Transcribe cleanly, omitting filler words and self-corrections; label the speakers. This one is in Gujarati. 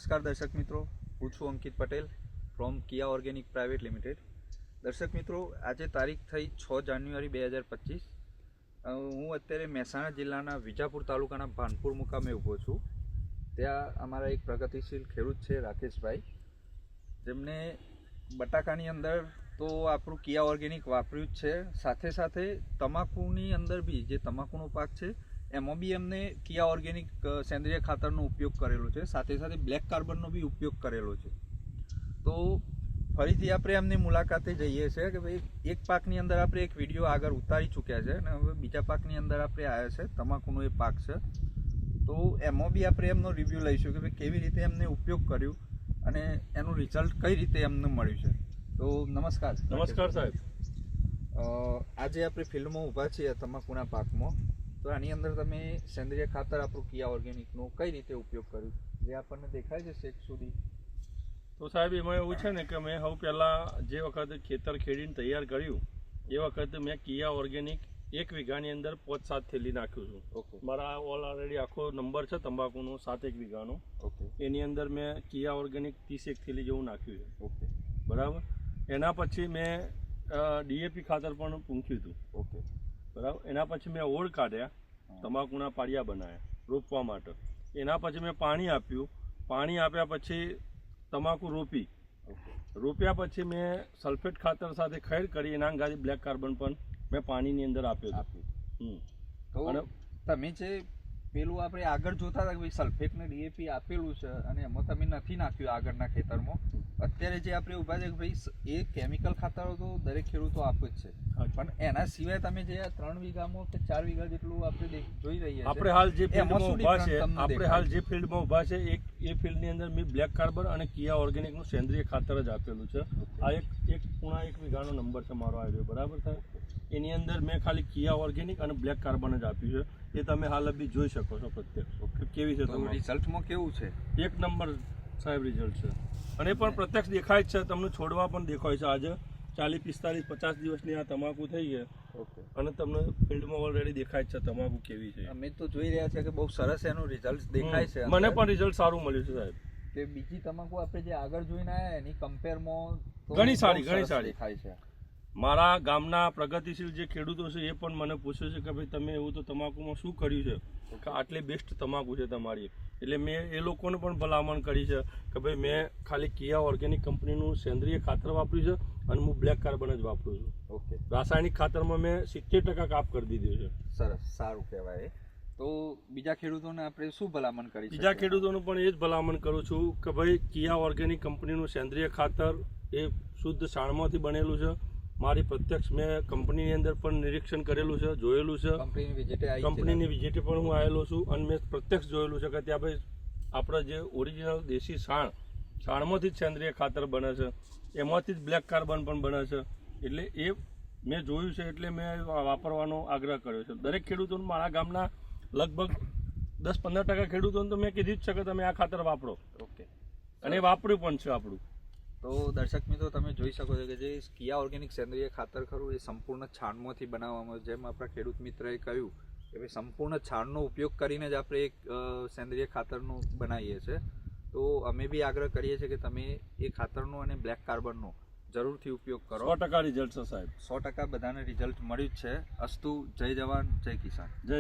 Speaker 1: નમસ્કાર દર્શક મિત્રો, હું છું Ankit Patel from Kia organic private limited. દર્શક મિત્રો, આજે તારીખ થઈ 6 જાન્યુઆરી 2025. હું અત્યારે મહેસાણા જિલ્લાના વિજાપુર તાલુકાના ભાનપુર મુકામે ઊભો છું. ત્યાં અમારા એક પ્રગતિશીલ ખેડૂત છે રાકેશભાઈ, જેમને બટાકાની અંદર તો આપણું કિયા ઓર્ગેનિક વાપર્યું જ છે, સાથે સાથે તમાકુની અંદર બી જે તમાકુનો પાક છે એમાં બી એમને કિયા ઓર્ગેનિક સેન્દ્રિય ખાતરનો ઉપયોગ કરેલો છે, સાથે સાથે બ્લેક કાર્બનનો બી ઉપયોગ કરેલો છે. તો ફરીથી આપણે એમની મુલાકાતે જઈએ છીએ કે ભાઈ એક પાકની અંદર આપણે એક વિડીયો આગળ ઉતારી ચૂક્યા છે અને હવે બીજા પાકની અંદર આપણે આવ્યા છે, તમાકુનો એ પાક છે. તો એમાં બી આપણે એમનો રિવ્યૂ લઈશું કે ભાઈ કેવી રીતે એમને ઉપયોગ કર્યું અને એનું રિઝલ્ટ કઈ રીતે એમને મળ્યું છે. તો નમસ્કાર.
Speaker 2: નમસ્કાર સાહેબ.
Speaker 1: આજે આપણે ફિલ્ડમાં ઊભા છીએ તમાકુના પાકમાં. તો આની અંદર તમે સેન્દ્રિય ખાતર આપણું કિયા ઓર્ગેનિકનો કઈ રીતે ઉપયોગ કર્યું જે આપણને દેખાય છે શેક સુધી?
Speaker 2: તો સાહેબ એમાં એવું છે ને કે મેં હવે પહેલાં જે વખતે ખેતર ખેડીને તૈયાર કર્યું એ વખતે મેં કિયા ઓર્ગેનિક 1 વીઘાની અંદર 5-7 થેલી નાખ્યું છું.
Speaker 1: ઓકે.
Speaker 2: મારા ઓલરેડી આખો નંબર છે તંબાકુનો 7 વીઘાનો.
Speaker 1: ઓકે.
Speaker 2: એની અંદર મેં કિયા ઓર્ગેનિક 30 થેલી જેવું નાખ્યું છે.
Speaker 1: ઓકે.
Speaker 2: બરાબર. એના પછી મેં ડીએપી ખાતર પણ પૂંખ્યું હતું.
Speaker 1: ઓકે.
Speaker 2: બરાબર. એના પછી મેં ઓળ કાઢ્યા, તમાકુના પાળિયા બનાવ્યા રોપવા માટે. એના પછી મેં પાણી આપ્યું. પાણી આપ્યા પછી તમાકુ રોપી. રોપ્યા પછી મેં સલ્ફેટ ખાતર સાથે ખેડ કરી એના અંગાથી બ્લેક કાર્બન પણ મેં પાણીની અંદર આપ્યું.
Speaker 1: તો તમે જે પેલું આપણે આગળ જોતા હતા કે ભાઈ સલ્ફેટ ને ડીએપી આપેલું છે અને એમાં તમે નથી નાખ્યું આગળના ખેતરમાં, અત્યારે જે આપણે ઊભા છે કે ભાઈ એ કેમિકલ ખાતરો તો દરેક ખેડૂતો આપે જ છે, પણ એના સિવાય તમે જે 3 વીઘામાં કે 4 વીઘા જેટલું આપણે જોઈ રહ્યા છીએ,
Speaker 2: આપણે હાલ જે ફિલ્ડમાં ઊભા છે એ ફિલ્ડની અંદર મેં બ્લેક કાર્બન અને કિયા ઓર્ગેનિકનું સેન્દ્રિય ખાતર જ આપેલું છે. આ એક પૂણા 1 વીઘાનો નંબર છે મારો આવ્યો. બરાબર સાહેબ. એની અંદર મેં ખાલી કિયા ઓર્ગેનિક અને બ્લેક કાર્બન જ આપ્યું છે. એ તમે હાલ બી જોઈ શકો છો પ્રત્યક્ષ કેવી છે.
Speaker 1: રિઝલ્ટમાં કેવું છે?
Speaker 2: 1 નંબર સાહેબ રિઝલ્ટ છે. અને પણ પ્રત્યક્ષ દેખાય જ છે, તમને છોડવા પણ દેખાય છે. આજે 40-45-50 દિવસની આ તમાકુ થઈ છે.
Speaker 1: ઓકે. અને
Speaker 2: તમને ફિલ્ડમાં ઓલરેડી દેખાય જ છે તમાકુ કેવી છે.
Speaker 1: અમે તો જોઈ રહ્યા છે કે બહુ સરસ એનું રિઝલ્ટ દેખાય છે.
Speaker 2: મને પણ રિઝલ્ટ સારું મળ્યું છે સાહેબ.
Speaker 1: કે બીજી તમાકુ આપણે જે આગળ જોઈને આવ્યા એની કમ્પેરમાં
Speaker 2: ઘણી સારી
Speaker 1: દેખાય છે.
Speaker 2: મારા ગામના પ્રગતિશીલ જે ખેડૂતો છે એ પણ મને પૂછે છે કે ભાઈ તમે એવું તો તમાકુમાં શું કર્યું છે કે આટલી બેસ્ટ તમાકુ છે તમારી. એટલે મેં એ લોકોને પણ ભલામણ કરી છે કે ભાઈ મેં ખાલી કિયા ઓર્ગેનિક કંપનીનું સેન્દ્રિય ખાતર વાપર્યું છે અને હું બ્લેક કાર્બન જ વાપરું છું.
Speaker 1: ઓકે.
Speaker 2: રાસાયણિક ખાતરમાં મેં 70% કાપ કરી દીધું છે.
Speaker 1: સરસ, સારું કહેવાય. તો બીજા ખેડૂતોને આપણે શું ભલામણ કરી?
Speaker 2: બીજા ખેડૂતોને પણ એ જ ભલામણ કરું છું કે ભાઈ કિયા ઓર્ગેનિક કંપનીનું સેન્દ્રિય ખાતર એ શુદ્ધ છાણમાંથી બનેલું છે. મારી પ્રત્યક્ષ મેં કંપનીની અંદર પણ નિરીક્ષણ કરેલું છે, જોયેલું છે. કંપનીની વિઝિટે પણ હું આવેલો છું અને મેં પ્રત્યક્ષ જોયેલું છે કે ત્યાં ભાઈ આપણે જે ઓરિજિનલ દેશી છાણમાંથી જ સેન્દ્રિય ખાતર બને છે, એમાંથી જ બ્લેક કાર્બન પણ બને છે. એટલે એ મેં જોયું છે એટલે મેં વાપરવાનો આગ્રહ કર્યો છે. દરેક ખેડૂતોને મારા ગામના લગભગ 10-15% ખેડૂતોને તો મેં કીધું જ છે કે તમે આ ખાતર વાપરો.
Speaker 1: ઓકે.
Speaker 2: અને વાપર્યું પણ છે આપણું.
Speaker 1: તો દર્શક મિત્રો, તમે જોઈ શકો છો કે જે કિયા ઓર્ગેનિક સેન્દ્રિય ખાતર ખરું એ સંપૂર્ણ છાણમાંથી બનાવવામાં, જેમ આપણા ખેડૂત મિત્રએ કહ્યું કે ભાઈ સંપૂર્ણ છાણનો ઉપયોગ કરીને જ આપણે એક સેન્દ્રિય ખાતરનું બનાવીએ છીએ. તો અમે બી આગ્રહ કરીએ છીએ કે તમે એ ખાતરનો અને બ્લેક કાર્બનનો જરૂરથી ઉપયોગ કરો.
Speaker 2: 100% રિઝલ્ટ છે સાહેબ.
Speaker 1: 100% બધાને રિઝલ્ટ મળ્યું જ છે. અસ્તુ. જય જવાન, જય કિસાન.
Speaker 2: જય